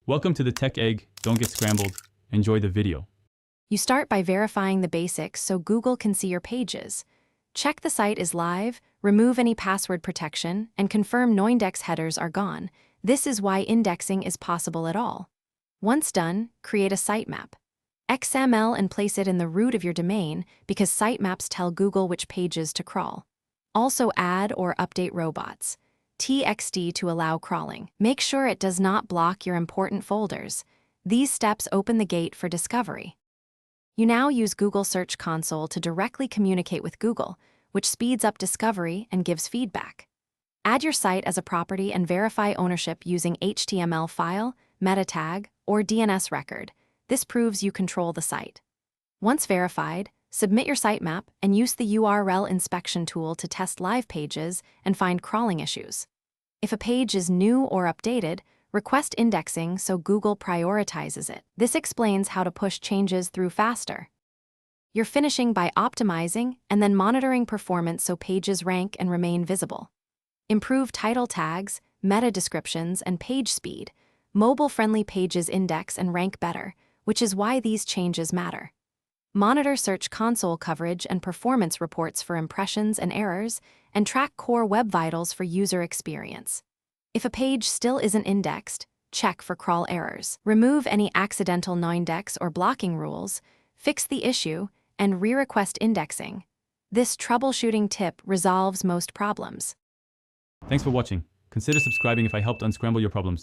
Welcome to the Tech Egg. Don't get scrambled. Enjoy the video. You start by verifying the basics so Google can see your pages. Check the site is live, remove any password protection, and confirm no index headers are gone. This is why indexing is possible at all. Once done, create a sitemap. XML and place it in the root of your domain because sitemaps tell Google which pages to crawl. Also add or update robots. TXT to allow crawling. Make sure it does not block your important folders. These steps open the gate for discovery. You now use Google Search Console to directly communicate with Google, which speeds up discovery and gives feedback. Add your site as a property and verify ownership using HTML file, meta tag, or DNS record. This proves you control the site. Once verified, submit your sitemap and use the URL inspection tool to test live pages and find crawling issues. If a page is new or updated, request indexing so Google prioritizes it. This explains how to push changes through faster. You're finishing by optimizing and then monitoring performance so pages rank and remain visible. Improve title tags, meta descriptions, and page speed. Mobile-friendly pages index and rank better, which is why these changes matter. Monitor Search Console coverage and performance reports for impressions and errors, and track core web vitals for user experience. If a page still isn't indexed, check for crawl errors. Remove any accidental no-index or blocking rules, fix the issue, and re-request indexing. This troubleshooting tip resolves most problems. Thanks for watching. Consider subscribing if I helped unscramble your problems.